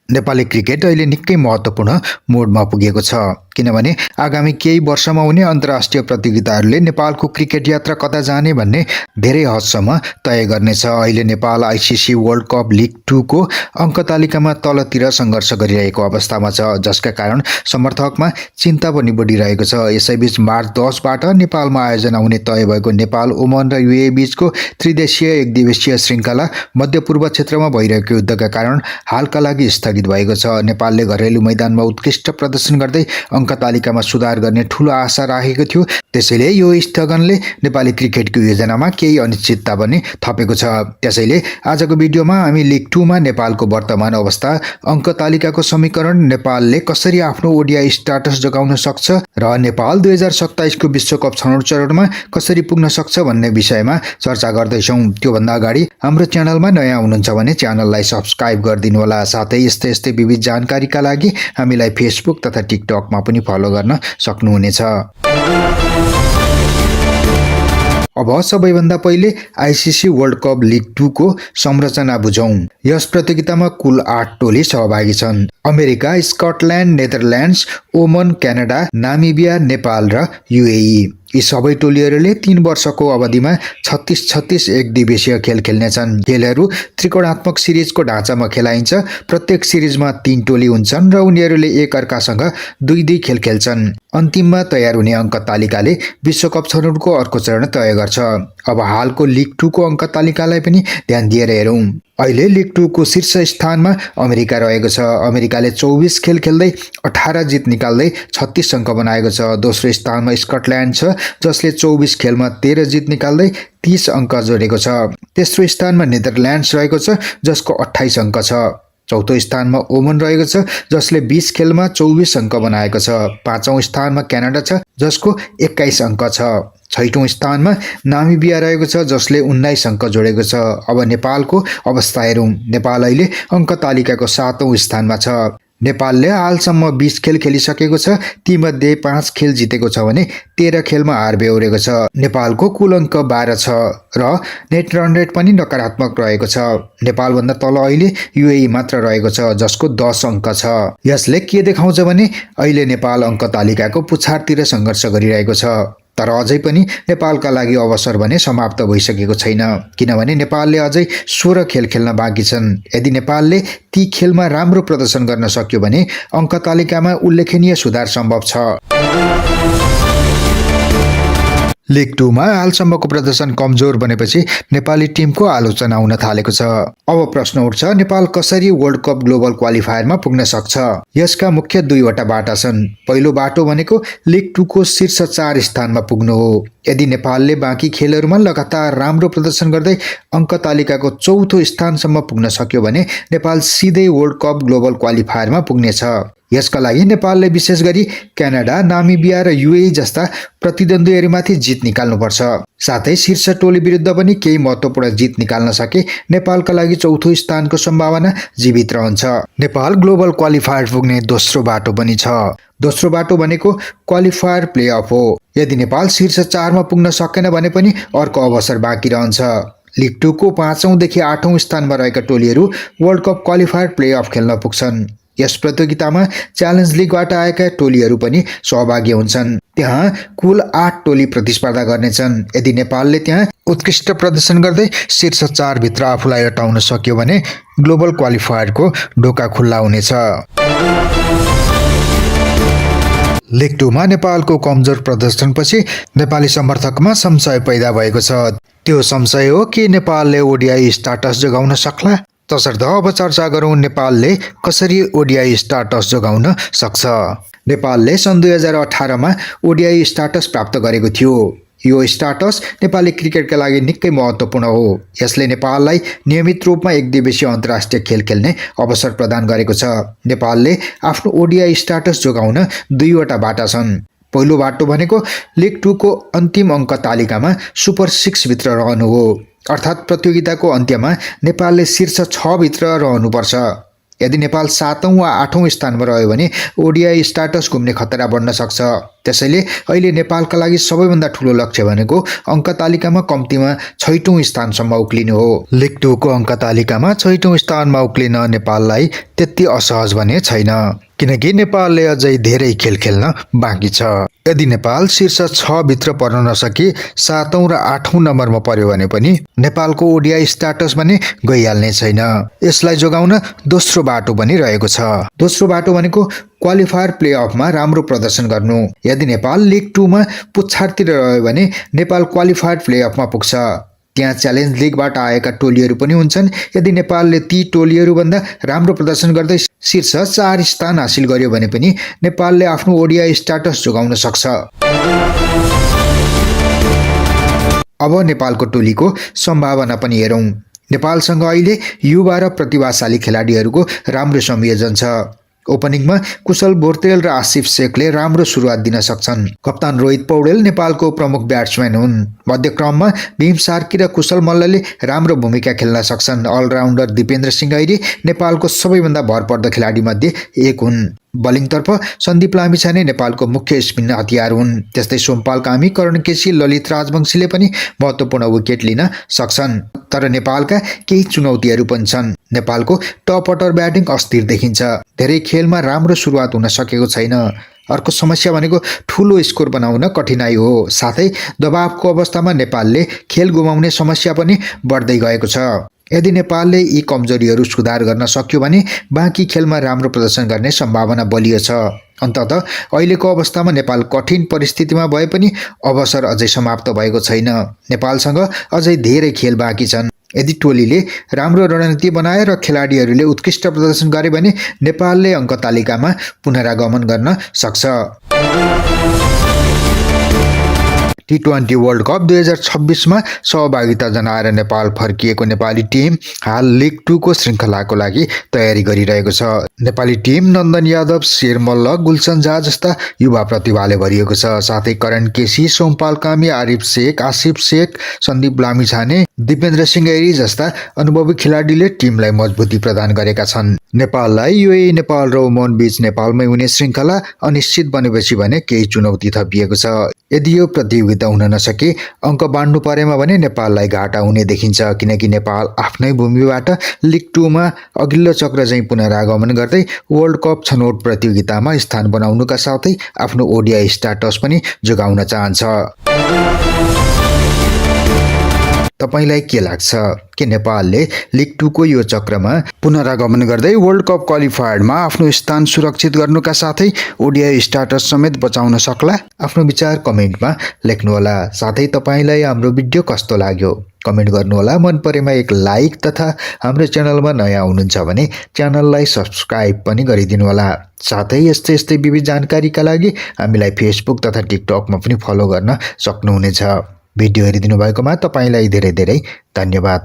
Nepali cricket अहिले निकै महत्त्वपूर्ण मोडमा पुगेको छ किनभने आगामी केही वर्षमा हुने अन्तर्राष्ट्रिय प्रतियोगिताहरूले नेपालको क्रिकेट यात्रा कता जाने भन्ने धेरै हदसम्म तय गर्नेछ। अहिले Nepal ICC world cup league 2 को अङ्क तालिकामा तलतिर सङ्घर्ष गरिरहेको अवस्थामा छ, जसका कारण समर्थकमा चिन्ता पनि बढिरहेको छ। यसैबीच मार्च 10 बाट नेपालमा आयोजना हुने तय भएको नेपाल, ओमान र युए बीचको त्रिदेशीय एकदिवसीय श्रृङ्खला मध्यपूर्व क्षेत्रमा भइरहेको युद्धका कारण हालका लागि स्थगित भएको छ। नेपालले घरेलु मैदानमा उत्कृष्ट प्रदर्शन गर्दै अङ्क तालिकामा सुधार गर्ने ठूलो आशा राखेको थियो। त्यसैले यो स्थगनले नेपाली क्रिकेटको योजनामा केही अनिश्चितता पनि थपेको छ। त्यसैले आजको भिडियोमा हामी लिग 2 मा नेपालको वर्तमान अवस्था, अङ्क तालिकाको समीकरण, नेपालले कसरी आफ्नो ओडिआई स्ट्याटस जोगाउन सक्छ र नेपाल 2027 को विश्वकप छनौट चरणमा कसरी पुग्न सक्छ भन्ने विषयमा चर्चा गर्दैछौँ। त्योभन्दा अगाडि हाम्रो च्यानलमा नयाँ हुनुहुन्छ भने च्यानललाई सब्स्क्राइब गरिदिनु होला। साथै यस्तै विविध जानकारीका लागि हामीलाई फेसबुक तथा टिकटकमा पनि फलो गर्न सक्नुहुनेछ। अब सबैभन्दा पहिले आइसिसी वर्ल्ड कप लिग 2 को संरचना बुझौं। यस प्रतियोगितामा कुल 8 टोली सहभागी छन्। अमेरिका, स्कटल्यान्ड, नेदरल्यान्ड्स, ओमन, क्यानाडा, नामिबिया, नेपाल र युएई। यी सबै टोलीहरूले 3 वर्षको अवधिमा 36-36 एक दिवसीय खेल खेल्नेछन्। खेलहरू त्रिकोणात्मक सिरिजको ढाँचामा खेलाइन्छ। प्रत्येक सिरिजमा 3 टोली हुन्छन् र उनीहरूले एक अर्कासँग 2-2 खेल खेल्छन्। अन्तिममा तयार हुने अङ्क तालिकाले विश्वकप छनौटको अर्को चरण तय गर्छ। अब हालको लिग 2 को अङ्क तालिकालाई पनि ध्यान दिएर हेरौँ। अहिले लिग 2 को शीर्ष स्थानमा अमेरिका रहेको छ। अमेरिकाले 24 खेल खेल्दै 18 जित निकाल्दै 36 अङ्क बनाएको छ। दोस्रो स्थानमा स्कटल्यान्ड छ, जसले 24 खेलमा 13 जित निकाल्दै 30 अङ्क जोडेको छ। तेस्रो स्थानमा नेदरल्यान्ड्स रहेको छ, जसको 28 अङ्क छ। चौथो स्थानमा ओमन रहेको छ, जसले 20 खेलमा 24 अङ्क बनाएको छ। पाँचौं स्थानमा क्यानाडा छ, जसको 21 अङ्क छ। छैटौं स्थानमा नामिबिया रहेको छ, जसले 19 अङ्क जोडेको छ। अब नेपालको अवस्था हेरौँ। नेपाल अहिले अङ्क तालिकाको 7औं स्थानमा छ। नेपालले हालसम्म 20 खेल खेलिसकेको छ। तीमध्ये 5 खेल जितेको छ भने 13 खेलमा हार बेहोरेको छ। नेपालको कुल अङ्क 12 छ र नेट रन रेट पनि नकारात्मक रहेको छ। नेपालभन्दा तल अहिले युएई मात्र रहेको छ, जसको 10 अङ्क छ। यसले के देखाउँछ भने अहिले नेपाल अङ्क तालिकाको पुछारतिर सङ्घर्ष गरिरहेको छ। तर अझै पनि नेपालका लागि अवसर भने समाप्त भइसकेको छैन, किनभने नेपालले अझै 16 खेल खेल्न बाँकी छन्। यदि नेपालले ती खेलमा राम्रो प्रदर्शन गर्न सक्यो भने अङ्क तालिकामा उल्लेखनीय सुधार सम्भव छ। लिग 2 मा हालसम्मको प्रदर्शन कमजोर बनेपछि नेपाली टिमको आलोचना हुन थालेको छ। अब प्रश्न उठ्छ, नेपाल कसरी वर्ल्ड कप ग्लोबल क्वालिफायरमा पुग्न सक्छ? यसका मुख्य 2वटा बाटा छन्। पहिलो बाटो भनेको लिग 2 को शीर्ष 4 स्थानमा पुग्नु हो। यदि नेपालले बाँकी खेलहरूमा लगातार राम्रो प्रदर्शन गर्दै अङ्क तालिकाको 4थो स्थानसम्म पुग्न सक्यो भने नेपाल सिधै वर्ल्ड कप ग्लोबल क्वालिफायरमा पुग्नेछ। यसका लागि नेपालले विशेष गरी क्यानाडा, नामिबिया र युएई जस्ता प्रतिद्वन्द्वीहरूमाथि जित निकाल्नुपर्छ। साथै शीर्ष टोली विरुद्ध पनि केही महत्त्वपूर्ण जित निकाल्न सके नेपालका लागि 4थो स्थानको सम्भावना जीवित रहन्छ। नेपाल ग्लोबल क्वालिफायर पुग्ने दोस्रो बाटो पनि छ। दोस्रो बाटो भनेको क्वालिफायर प्लेअफ हो। यदि नेपाल शीर्ष 4 मा पुग्न सकेन भने पनि अर्को अवसर बाँकी रहन्छ। लिग 2 को 5औं देखि 8औं स्थानमा रहेका टोलीहरू वर्ल्ड कप क्वालिफायर प्लेअफ खेल्न पुग्छन्। यस प्रतियोगितामा च्यालेन्ज लिगबाट आएका टोलीहरू पनि सहभागी हुन्छन्। त्यहाँ कुल 8 टोली प्रतिस्पर्धा गर्नेछन्। यदि नेपालले त्यहाँ उत्कृष्ट प्रदर्शन गर्दै शीर्ष 4 भित्र आफूलाई अटाउन सक्यो भने ग्लोबल क्वालिफायरको ढोका खुल्ला हुनेछ। लिग 2 मा नेपालको कमजोर प्रदर्शनपछि नेपाली समर्थकमा संशय पैदा भएको छ। त्यो संशय हो कि नेपालले ओडिआई स्ट्याटस जोगाउन सक्ला। तसर्थ अब चर्चा गरौँ नेपालले कसरी ओडिआई स्ट्याटस जोगाउन सक्छ। नेपालले सन् 2018 मा ओडिआई स्ट्याटस प्राप्त गरेको थियो। यो स्ट्याटस नेपाली क्रिकेटका लागि निकै महत्त्वपूर्ण हो। यसले नेपाललाई नियमित रूपमा एक दिवसीय अन्तर्राष्ट्रिय खेल खेल्ने अवसर प्रदान गरेको छ। नेपालले आफ्नो ओडिआई स्ट्याटस जोगाउन 2वटा बाटा छन्। पहिलो बाटो भनेको लिग 2 को अन्तिम अङ्क तालिकामा सुपर 6 भित्र रहनु हो, अर्थात् प्रतियोगिताको अन्त्यमा नेपालले शीर्ष 6 भित्र रहनुपर्छ। यदि नेपाल 7औं वा 8औं स्थानमा रह्यो भने ओडिआई स्ट्याटस गुम्ने खतरा बढ्न सक्छ। त्यसैले अहिले नेपालका लागि सबैभन्दा ठूलो लक्ष्य भनेको अङ्क तालिकामा कम्तीमा 6औं स्थानसम्म उक्लिनु हो। लिग 2 को अङ्क तालिकामा 6औं स्थानमा उक्लिन नेपाललाई त्यति असहज भने छैन, किनकि नेपालले अझै धेरै खेल खेल्न बाँकी छ। यदि नेपाल शीर्ष 6 भित्र पर्न नसकी 7औं र 8औं नम्बरमा पर्यो भने पनि नेपालको ओडिआई स्ट्याटस भने गइहाल्ने छैन। यसलाई जोगाउन दोस्रो बाटो पनि रहेको छ। दोस्रो बाटो भनेको क्वालिफायर प्लेअफमा राम्रो प्रदर्शन गर्नु। यदि नेपाल लिग 2 मा पुच्छारतिर रह्यो भने नेपाल क्वालिफायर प्लेअफमा पुग्छ। त्यहाँ च्यालेन्ज लिगबाट आएका टोलीहरू पनि हुन्छन्। यदि नेपालले ती टोलीहरूभन्दा राम्रो प्रदर्शन गर्दै शीर्ष 4 स्थान हासिल गर्यो भने पनि नेपालले आफ्नो ओडिआई स्ट्याटस जोगाउन सक्छ। अब नेपालको टोलीको सम्भावना पनि हेरौं। नेपालसँग अहिले युवा र प्रतिभाशाली खेलाडीहरूको राम्रो संयोजन छ। ओपनिङमा कुशल बोर्तेल र आसिफ शेखले राम्रो सुरुवात दिन सक्छन्। कप्तान रोहित पौडेल नेपालको प्रमुख ब्याट्सम्यान हुन्। मध्यक्रममा भीम सार्की र कुशल मल्लले राम्रो भूमिका खेल्न सक्छन्। अलराउन्डर दिपेन्द्र सिंह ऐरी नेपालको सबैभन्दा भरपर्दो खेलाडीमध्ये एक हुन्। बलिङतर्फ सन्दीप लामिछाने नेपालको मुख्य स्पिन हतियार हुन्। त्यस्तै सोमपाल कामी, करण केसी, ललित राजवंशीले पनि महत्त्वपूर्ण विकेट लिन सक्छन्। तर नेपालका केही चुनौतीहरू पनि छन्। नेपालको टप अर्डर ब्याटिङ अस्थिर देखिन्छ। धेरै खेलमा राम्रो सुरुवात हुन सकेको छैन। अर्को समस्या भनेको ठूलो स्कोर बनाउन कठिनाइ हो। साथै दबावको अवस्थामा नेपालले खेल गुमाउने समस्या पनि बढ्दै गएको छ। यदि नेपालले यी कमजोरीहरू सुधार गर्न सक्यो भने बाँकी खेलमा राम्रो प्रदर्शन गर्ने सम्भावना बलियो छ। अन्ततः अहिलेको अवस्थामा नेपाल कठिन परिस्थितिमा भए पनि अवसर अझै समाप्त भएको छैन। नेपालसँग अझै धेरै खेल बाँकी छन्। यदि टोलीले राम्रो रणनीति बनाए र खेलाडीहरूले उत्कृष्ट प्रदर्शन गरे भने नेपालले अङ्क तालिकामा पुनरागमन गर्न सक्छ। T20 वर्ल्ड कप 2026 मा सहभागिता जनाएर नेपाल फर्किएको नेपाली टिम हाल लिग 2 को श्रृङ्खलाको लागि तयारी गरिरहेको छ। नेपाली टिम नन्दन यादव, शेर मल्ल, गुलसन झा जस्ता युवा प्रतिभाले भरिएको छ। साथै करण केसी, सोमपाल कामी, आरिफ शेख, आसिफ शेख, सन्दीप लामिछाने, दिपेन्द्र सिंह ऐरी जस्ता अनुभवी खेलाडीले टिमलाई मजबुती प्रदान गरेका छन्। नेपाललाई युएई, नेपाल र ओमान बीच नेपालमै हुने श्रृङ्खला अनिश्चित बनेपछि भने केही चुनौती थपिएको छ। यदि यो प्रतियोगिता हुन नसके अङ्क बाँड्नु परेमा भने नेपाललाई घाटा हुने देखिन्छ, किनकि नेपाल आफ्नै भूमिबाट लिग 2 मा अघिल्लो चक्र चाहिँ पुनरागमन गर्दै वर्ल्ड कप छनौट प्रतियोगितामा स्थान बनाउनुका साथै आफ्नो ओडिआई स्ट्याटस पनि जोगाउन चाहन्छ। तपाईलाई के लाग्छ कि नेपालले लिग 2 को यो चक्रमा पुनरागमन गर्दै वर्ल्ड कप क्वालिफायरमा आफ्नो स्थान सुरक्षित गर्नुका साथै ओडिआई स्ट्याटस समेत बचाउन सक्ला? आफ्नो विचार कमेन्टमा लेख्नुहोला। साथै तपाईलाई हाम्रो भिडियो कस्तो लाग्यो कमेन्ट गर्नुहोला। मन परेमा एक लाइक तथा हाम्रो च्यानलमा नयाँ हुनुहुन्छ भने च्यानललाई सब्स्क्राइब पनि गरिदिनुहोला। साथै यस्तै विविध जानकारीका लागि हामीलाई फेसबुक तथा टिकटकमा पनि फलो गर्न सक्नुहुनेछ। भिडियो हेरिदिनु भएकोमा तपाईलाई धेरै धेरै धन्यवाद।